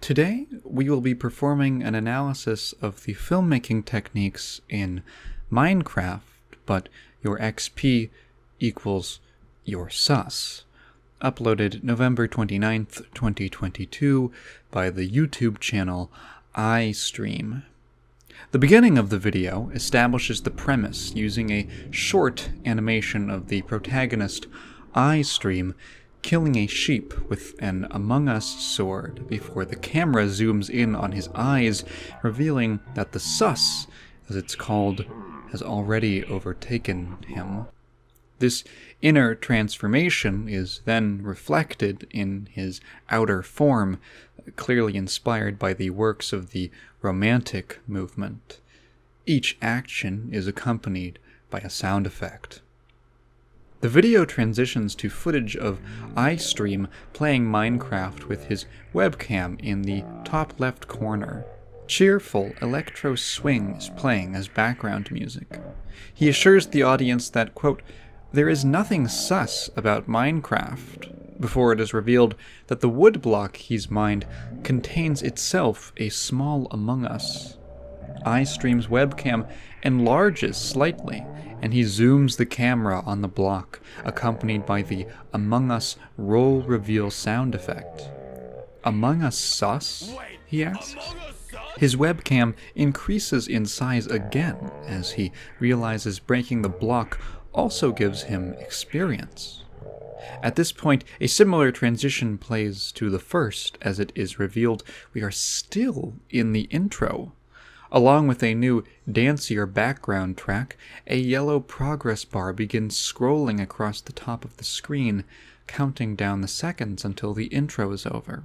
Today, we will be performing an analysis of the filmmaking techniques in Minecraft, but your XP equals your sus. Uploaded November 29th, 2022 by the YouTube channel iStream. The beginning of the video establishes the premise using a short animation of the protagonist iStream killing a sheep with an Among Us sword before the camera zooms in on his eyes, revealing that the sus, as it's called, has already overtaken him. This inner transformation is then reflected in his outer form, clearly inspired by the works of the Romantic movement. Each action is accompanied by a sound effect. The video transitions to footage of iStream playing Minecraft with his webcam in the top left corner. Cheerful electro swing is playing as background music. He assures the audience that, quote, "there is nothing sus about Minecraft," before it is revealed that the wood block he's mined contains itself a small Among Us. iStream's webcam enlarges slightly, and he zooms the camera on the block, accompanied by the Among Us roll reveal sound effect. "Among Us sus?" he asks. His webcam increases in size again as he realizes breaking the block also gives him experience. At this point, a similar transition plays to the first as it is revealed we are still in the intro. Along with a new, dancier background track, a yellow progress bar begins scrolling across the top of the screen, counting down the seconds until the intro is over.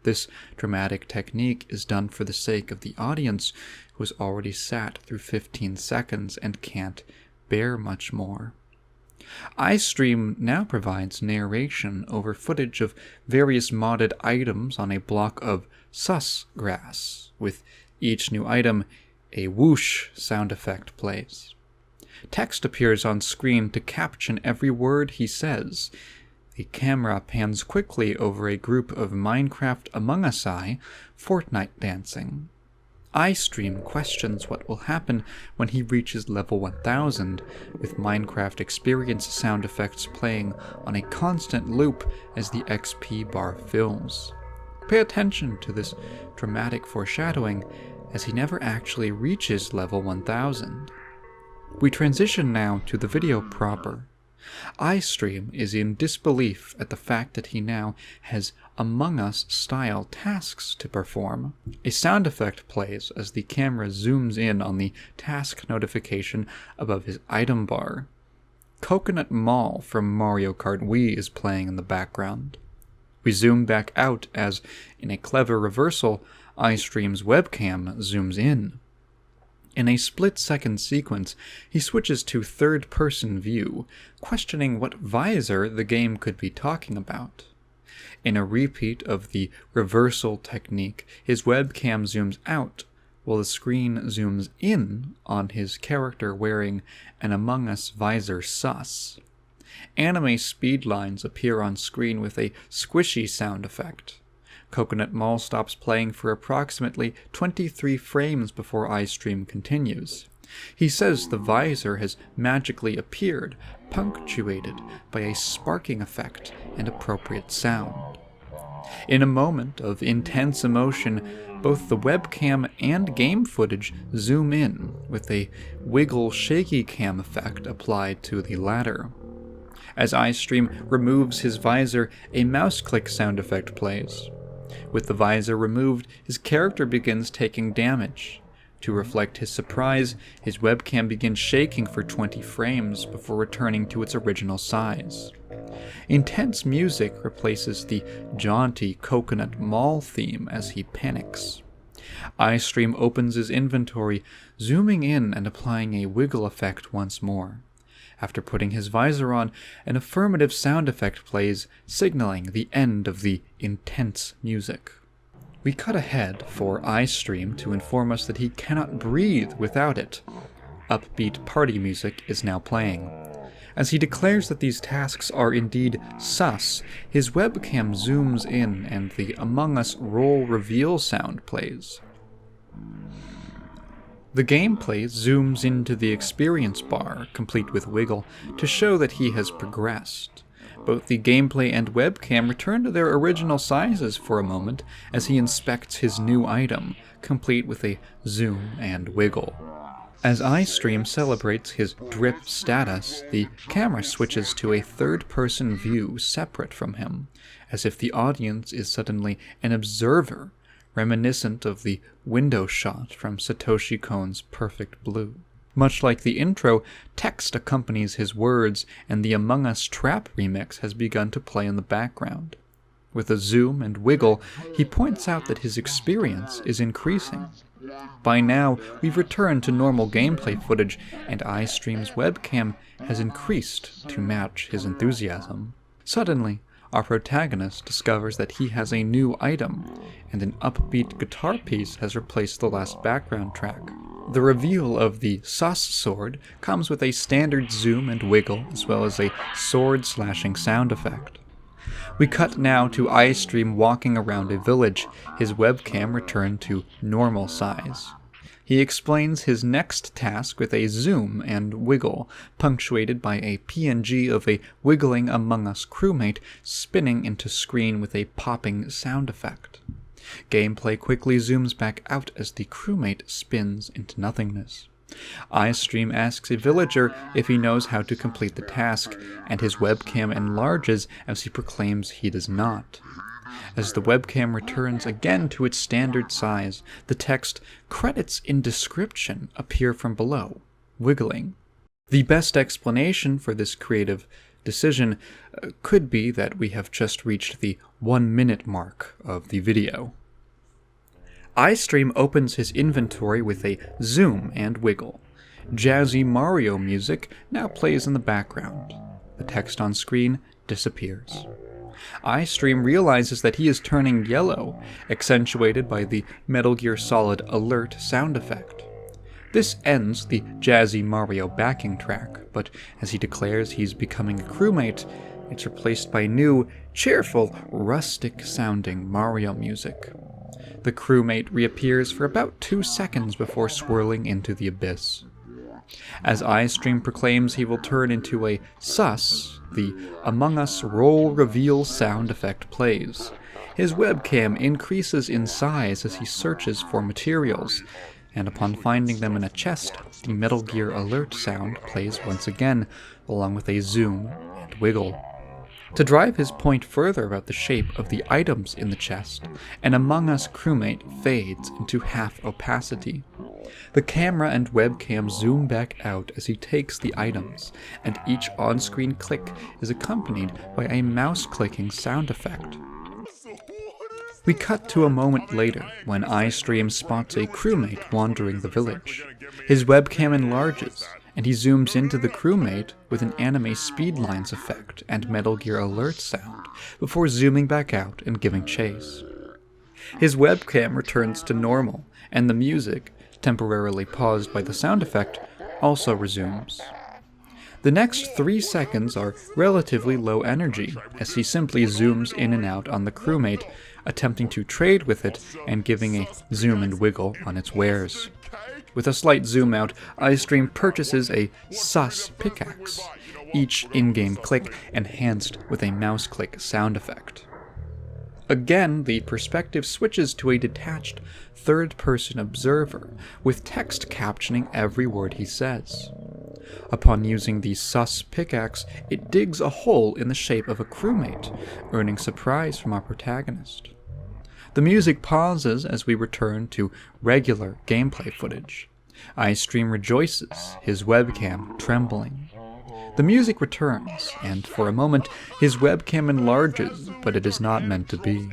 This dramatic technique is done for the sake of the audience, who has already sat through 15 seconds and can't bear much more. iStream now provides narration over footage of various modded items on a block of sus grass. With each new item, a whoosh sound effect plays. Text appears on screen to caption every word he says. The camera pans quickly over a group of Minecraft Among Us-I Fortnite dancing. iStream questions what will happen when he reaches level 1000, with Minecraft experience sound effects playing on a constant loop as the XP bar fills. Pay attention to this dramatic foreshadowing, as he never actually reaches level 1000. We transition now to the video proper. iStream is in disbelief at the fact that he now has Among Us-style tasks to perform. A sound effect plays as the camera zooms in on the task notification above his item bar. Coconut Mall from Mario Kart Wii is playing in the background. We zoom back out as, in a clever reversal, iStream's webcam zooms in. In a split-second sequence, he switches to third-person view, questioning what visor the game could be talking about. In a repeat of the reversal technique, his webcam zooms out, while the screen zooms in on his character wearing an Among Us visor sus. Anime speedlines appear on screen with a squishy sound effect. Coconut Mall stops playing for approximately 23 frames before iStream continues. He says the visor has magically appeared, punctuated by a sparking effect and appropriate sound. In a moment of intense emotion, both the webcam and game footage zoom in, with a wiggle shaky cam effect applied to the latter. As iStream removes his visor, a mouse click sound effect plays. With the visor removed, his character begins taking damage. To reflect his surprise, his webcam begins shaking for 20 frames before returning to its original size. Intense music replaces the jaunty Coconut Mall theme as he panics. iStream opens his inventory, zooming in and applying a wiggle effect once more. After putting his visor on, an affirmative sound effect plays, signaling the end of the intense music. We cut ahead for iStream to inform us that he cannot breathe without it. Upbeat party music is now playing. As he declares that these tasks are indeed sus, his webcam zooms in and the Among Us role reveal sound plays. The gameplay zooms into the experience bar, complete with wiggle, to show that he has progressed. Both the gameplay and webcam return to their original sizes for a moment as he inspects his new item, complete with a zoom and wiggle. As iStream celebrates his drip status, the camera switches to a third-person view separate from him, as if the audience is suddenly an observer, reminiscent of the window shot from Satoshi Kon's Perfect Blue. Much like the intro, text accompanies his words, and the Among Us Trap remix has begun to play in the background. With a zoom and wiggle, he points out that his experience is increasing. By now, we've returned to normal gameplay footage, and iStream's webcam has increased to match his enthusiasm. Suddenly, our protagonist discovers that he has a new item, and an upbeat guitar piece has replaced the last background track. The reveal of the sus sword comes with a standard zoom and wiggle, as well as a sword-slashing sound effect. We cut now to iStream walking around a village, his webcam returned to normal size. He explains his next task with a zoom and wiggle, punctuated by a PNG of a wiggling Among Us crewmate spinning into screen with a popping sound effect. Gameplay quickly zooms back out as the crewmate spins into nothingness. iStream asks a villager if he knows how to complete the task, and his webcam enlarges as he proclaims he does not. As the webcam returns again to its standard size, the text "Credits in description" appear from below, wiggling. The best explanation for this creative decision could be that we have just reached the 1-minute mark of the video. iStream opens his inventory with a zoom and wiggle. Jazzy Mario music now plays in the background. The text on screen disappears. iStream realizes that he is turning yellow, accentuated by the Metal Gear Solid Alert sound effect. This ends the Jazzy Mario backing track, but as he declares he's becoming a crewmate, it's replaced by new, cheerful, rustic-sounding Mario music. The crewmate reappears for about 2 seconds before swirling into the abyss. As iStream proclaims he will turn into a sus, the Among Us role reveal sound effect plays. His webcam increases in size as he searches for materials, and upon finding them in a chest, the Metal Gear Alert sound plays once again, along with a zoom and wiggle. To drive his point further about the shape of the items in the chest, an Among Us crewmate fades into half opacity. The camera and webcam zoom back out as he takes the items, and each on-screen click is accompanied by a mouse-clicking sound effect. We cut to a moment later, when iStream spots a crewmate wandering the village. His webcam enlarges, and he zooms into the crewmate with an anime speedlines effect and Metal Gear Alert sound, before zooming back out and giving chase. His webcam returns to normal, and the music, temporarily paused by the sound effect, also resumes. The next 3 seconds are relatively low energy, as he simply zooms in and out on the crewmate, attempting to trade with it and giving a zoom and wiggle on its wares. With a slight zoom out, iStream purchases a sus pickaxe, each in-game click enhanced with a mouse click sound effect. Again, the perspective switches to a detached, third-person observer, with text captioning every word he says. Upon using the sus pickaxe, it digs a hole in the shape of a crewmate, earning surprise from our protagonist. The music pauses as we return to regular gameplay footage. iStream rejoices, his webcam trembling. The music returns, and for a moment, his webcam enlarges, but it is not meant to be.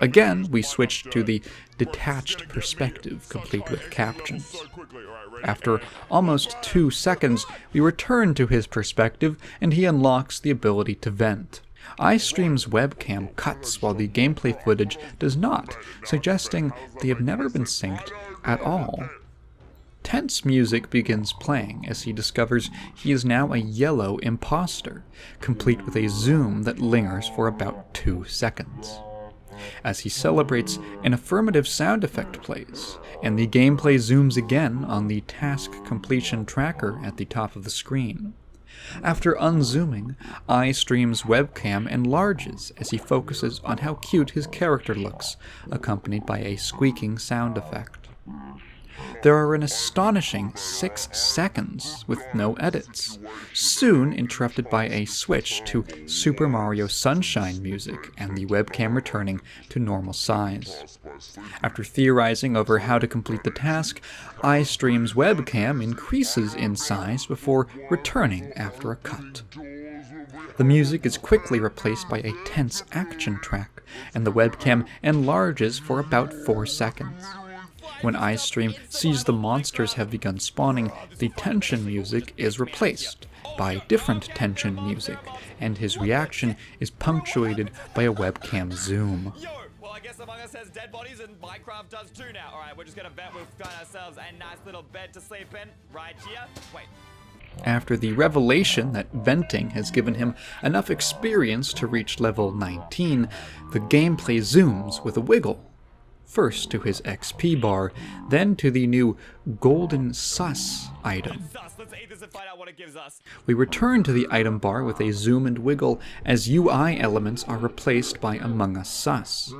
Again, we switch to the detached perspective, complete with captions. After almost 2 seconds, we return to his perspective, and he unlocks the ability to vent. iStream's webcam cuts while the gameplay footage does not, suggesting they have never been synced at all. Tense music begins playing as he discovers he is now a yellow imposter, complete with a zoom that lingers for about 2 seconds. As he celebrates, an affirmative sound effect plays, and the gameplay zooms again on the task completion tracker at the top of the screen. After unzooming, iStream's webcam enlarges as he focuses on how cute his character looks, accompanied by a squeaking sound effect. There are an astonishing 6 seconds with no edits, soon interrupted by a switch to Super Mario Sunshine music and the webcam returning to normal size. After theorizing over how to complete the task, iStream's webcam increases in size before returning after a cut. The music is quickly replaced by a tense action track, and the webcam enlarges for about 4 seconds. When iStream sees the monsters have begun spawning, the tension music is replaced by different tension music, and his reaction is punctuated by a webcam zoom. Well, I guess Among Us has dead bodies and Minecraft does too now. Alright, we're just gonna bet we'll find ourselves a nice little bed to sleep in right here. Wait. After the revelation that venting has given him enough experience to reach level 19, the gameplay zooms with a wiggle. First to his XP bar, then to the new Golden Sus item. Let's eat this and find out what it gives us. We return to the item bar with a zoom and wiggle as UI elements are replaced by Among Us Sus.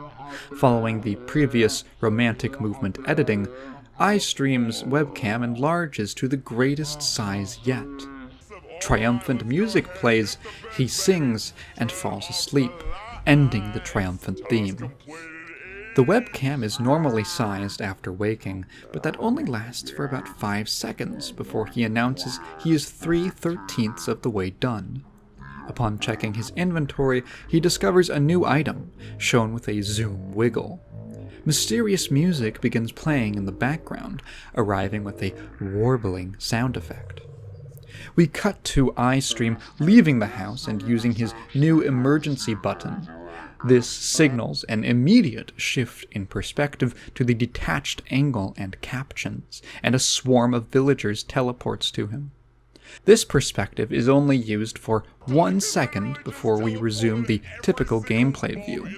Following the previous romantic movement editing, iStream's webcam enlarges to the greatest size yet. Triumphant music plays, he sings and falls asleep, ending the triumphant theme. The webcam is normally sized after waking, but that only lasts for about 5 seconds before he announces he is 3/13 of the way done. Upon checking his inventory, he discovers a new item, shown with a zoom wiggle. Mysterious music begins playing in the background, arriving with a warbling sound effect. We cut to iStream leaving the house and using his new emergency button. This signals an immediate shift in perspective to the detached angle and captions, and a swarm of villagers teleports to him. This perspective is only used for 1 second before we resume the typical gameplay view.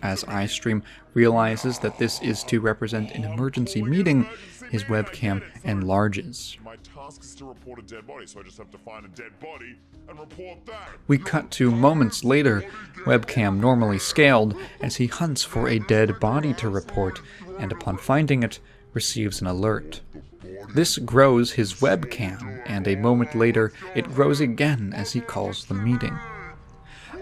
As iStream realizes that this is to represent an emergency meeting, his webcam enlarges. My task is to report a dead body, so I just have to find a dead body and report that. We cut to moments later, webcam normally scaled, as he hunts for a dead body to report, and upon finding it, receives an alert. This grows his webcam, and a moment later, it grows again as he calls the meeting.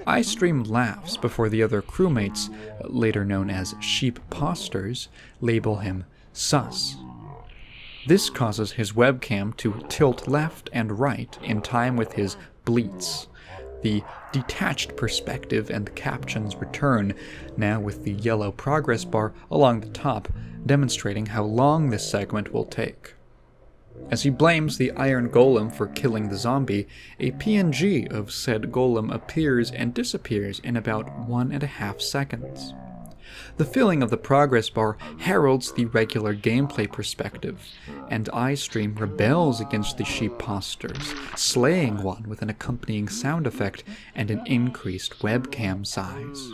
iStream laughs before the other crewmates, later known as sheep posters, label him sus. This causes his webcam to tilt left and right in time with his bleats. The detached perspective and captions return, now with the yellow progress bar along the top, demonstrating how long this segment will take. As he blames the Iron Golem for killing the zombie, a PNG of said golem appears and disappears in about 1.5 seconds. The filling of the progress bar heralds the regular gameplay perspective, and iStream rebels against the sheep posters, slaying one with an accompanying sound effect and an increased webcam size.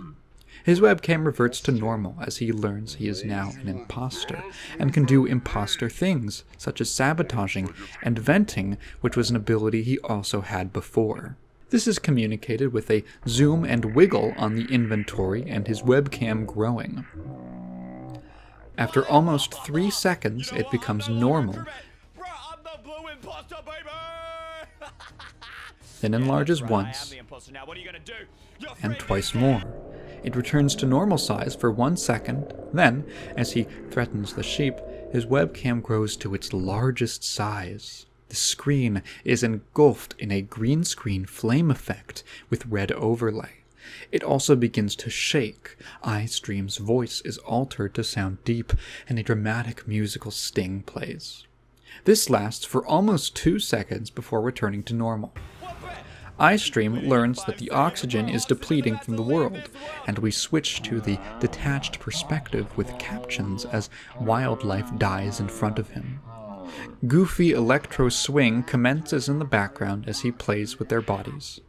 His webcam reverts to normal as he learns he is now an imposter, and can do imposter things, such as sabotaging and venting, which was an ability he also had before. This is communicated with a zoom and wiggle on the inventory and his webcam growing. After almost 3 seconds, it becomes normal, then enlarges once, and twice more. It returns to normal size for 1 second, then, as he threatens the sheep, his webcam grows to its largest size. The screen is engulfed in a green screen flame effect with red overlay. It also begins to shake. iStream's voice is altered to sound deep, and a dramatic musical sting plays. This lasts for almost 2 seconds before returning to normal. iStream learns that the oxygen is depleting from the world, and we switch to the detached perspective with captions as wildlife dies in front of him. Goofy electro swing commences in the background as he plays with their bodies.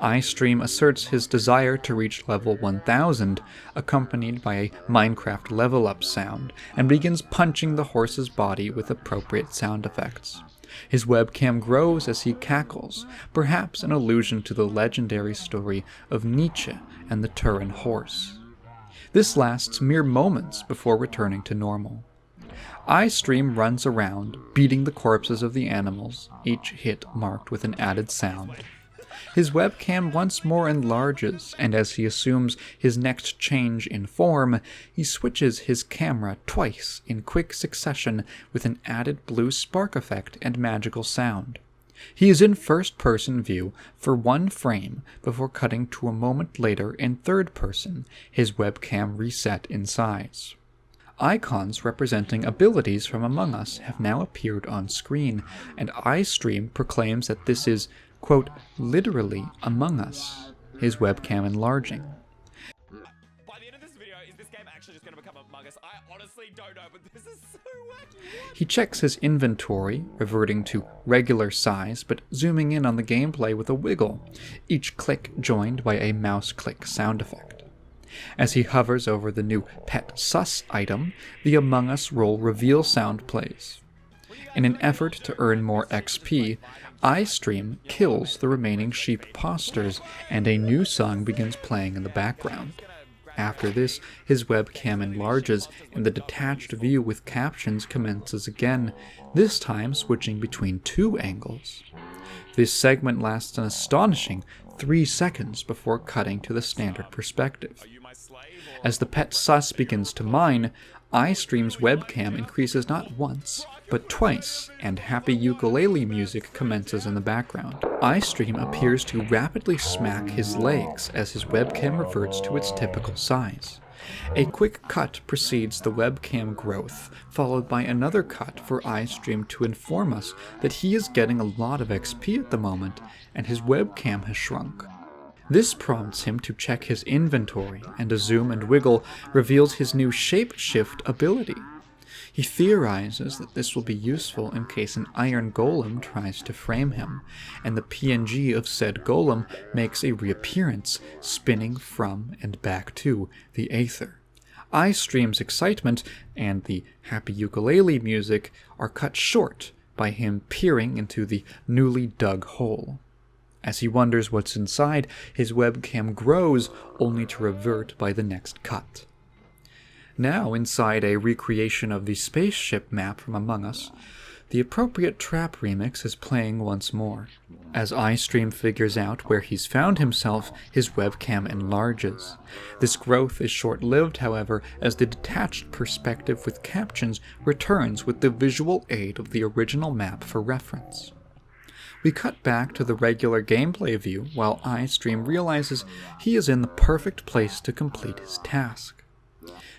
iStream asserts his desire to reach level 1000, accompanied by a Minecraft level up sound, and begins punching the horse's body with appropriate sound effects. His webcam grows as he cackles, perhaps an allusion to the legendary story of Nietzsche and the Turin horse. This lasts mere moments before returning to normal. iStream runs around, beating the corpses of the animals, each hit marked with an added sound. His webcam once more enlarges, and as he assumes his next change in form, he switches his camera twice in quick succession with an added blue spark effect and magical sound. He is in first-person view for 1 frame before cutting to a moment later in third person, his webcam reset in size. Icons representing abilities from Among Us have now appeared on screen, and iStream proclaims that this is, quote, literally Among Us, his webcam enlarging. By the end of this video, is this game actually just going to become Among Us? I honestly don't know, but this is so wacky. He checks his inventory, reverting to regular size, but zooming in on the gameplay with a wiggle, each click joined by a mouse click sound effect. As he hovers over the new Pet Sus item, the Among Us role reveal sound plays. In an effort to earn more XP, iStream kills the remaining sheep posters, and a new song begins playing in the background. After this, his webcam enlarges, and the detached view with captions commences again, this time switching between 2 angles. This segment lasts an astonishing 3 seconds before cutting to the standard perspective. As the Pet Sus begins to mine, iStream's webcam increases not once, but twice, and happy ukulele music commences in the background. iStream appears to rapidly smack his legs as his webcam reverts to its typical size. A quick cut precedes the webcam growth, followed by another cut for iStream to inform us that he is getting a lot of XP at the moment, and his webcam has shrunk. This prompts him to check his inventory, and a zoom and wiggle reveals his new shape-shift ability. He theorizes that this will be useful in case an iron golem tries to frame him, and the PNG of said golem makes a reappearance, spinning from and back to the aether. iStream's excitement and the happy ukulele music are cut short by him peering into the newly dug hole. As he wonders what's inside, his webcam grows, only to revert by the next cut. Now, inside a recreation of the spaceship map from Among Us, the appropriate trap remix is playing once more. As iStream figures out where he's found himself, his webcam enlarges. This growth is short-lived, however, as the detached perspective with captions returns with the visual aid of the original map for reference. We cut back to the regular gameplay view while iStream realizes he is in the perfect place to complete his task.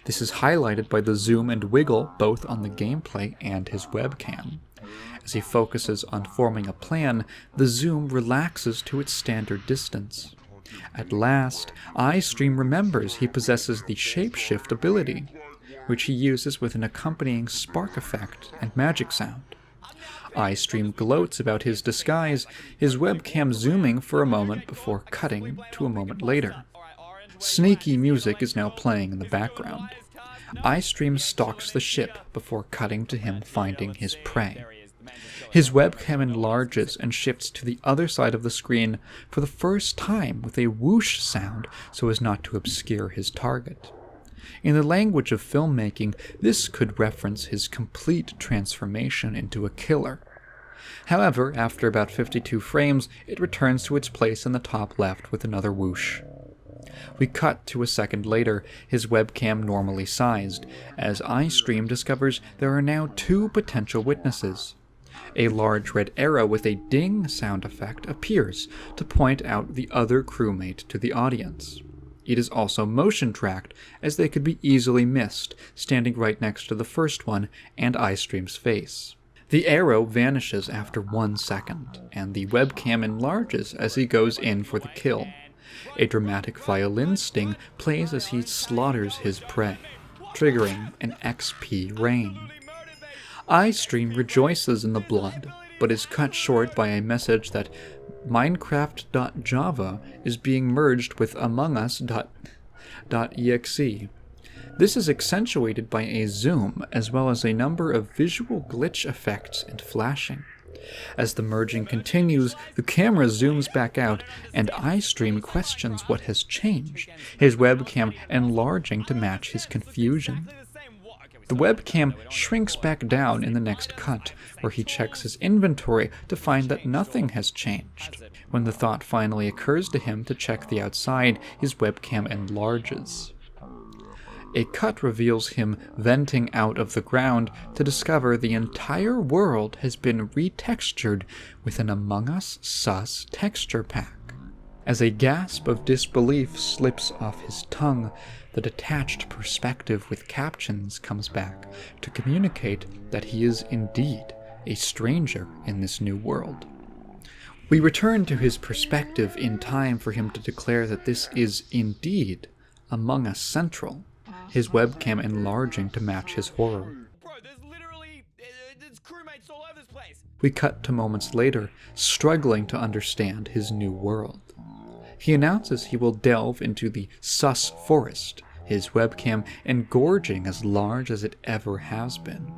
This is highlighted by the zoom and wiggle both on the gameplay and his webcam. As he focuses on forming a plan, the zoom relaxes to its standard distance. At last, iStream remembers he possesses the shapeshift ability, which he uses with an accompanying spark effect and magic sound. iStream gloats about his disguise, his webcam zooming for a moment before cutting to a moment later. Sneaky music is now playing in the background. iStream stalks the ship before cutting to him finding his prey. His webcam enlarges and shifts to the other side of the screen for the first time with a whoosh sound so as not to obscure his target. In the language of filmmaking, this could reference his complete transformation into a killer. However, after about 52 frames, it returns to its place in the top left with another whoosh. We cut to a second later, his webcam normally sized, as iStream discovers there are now 2 potential witnesses. A large red arrow with a ding sound effect appears to point out the other crewmate to the audience. It is also motion-tracked, as they could be easily missed, standing right next to the first one and iStream's face. The arrow vanishes after 1 second, and the webcam enlarges as he goes in for the kill. A dramatic violin sting plays as he slaughters his prey, triggering an XP rain. iStream rejoices in the blood, but is cut short by a message that Minecraft.java is being merged with AmongUs.exe. This is accentuated by a zoom, as well as a number of visual glitch effects and flashing. As the merging continues, the camera zooms back out, and iStream questions what has changed, his webcam enlarging to match his confusion. The webcam shrinks back down in the next cut, where he checks his inventory to find that nothing has changed. When the thought finally occurs to him to check the outside, his webcam enlarges. A cut reveals him venting out of the ground to discover the entire world has been retextured with an Among Us sus texture pack. As a gasp of disbelief slips off his tongue, the detached perspective with captions comes back to communicate that he is indeed a stranger in this new world. We return to his perspective in time for him to declare that this is indeed Among Us Central, his webcam enlarging to match his horror. Bro, there's crewmates all over this place. We cut to moments later, struggling to understand his new world. He announces he will delve into the sus forest, his webcam engorging as large as it ever has been.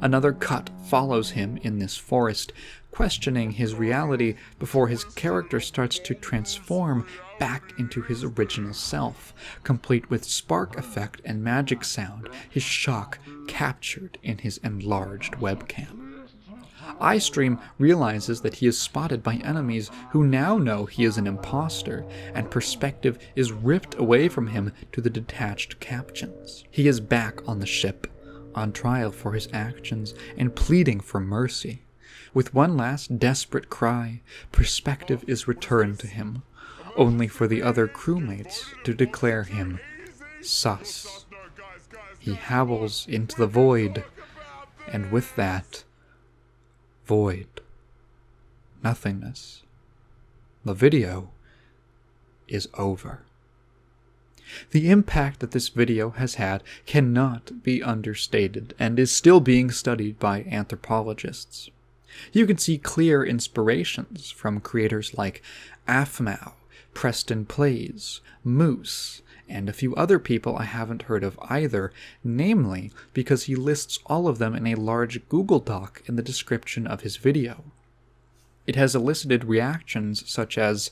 Another cut follows him in this forest, questioning his reality before his character starts to transform back into his original self, complete with spark effect and magic sound, his shock captured in his enlarged webcam. iStream realizes that he is spotted by enemies who now know he is an imposter, and perspective is ripped away from him to the detached captions. He is back on the ship, on trial for his actions and pleading for mercy. With one last desperate cry, perspective is returned to him, only for the other crewmates to declare him sus. He howls into the void, and with that, void. Nothingness. The video is over. The impact that this video has had cannot be understated and is still being studied by anthropologists. You can see clear inspirations from creators like Afmau, Preston Plays, Moose, and a few other people I haven't heard of either, namely because he lists all of them in a large Google Doc in the description of his video. It has elicited reactions such as,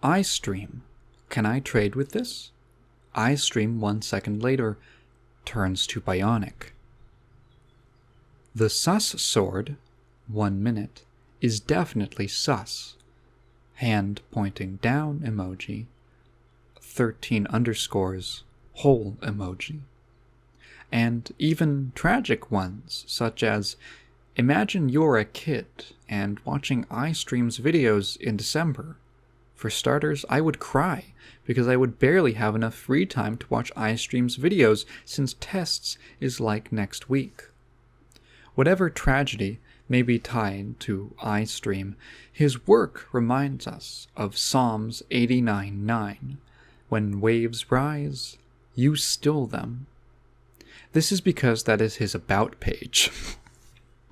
iStream, can I trade with this? iStream 1 second later turns to Bionic. The sus sword, 1 minute, is definitely sus. Hand pointing down emoji, 13 underscores, whole emoji. And even tragic ones, such as, imagine you're a kid and watching iStream's videos in December. For starters, I would cry, because I would barely have enough free time to watch iStream's videos since tests is like next week. Whatever tragedy may be tied to iStream, his work reminds us of Psalms 89:9, when waves rise, you still them. This is because that is his about page.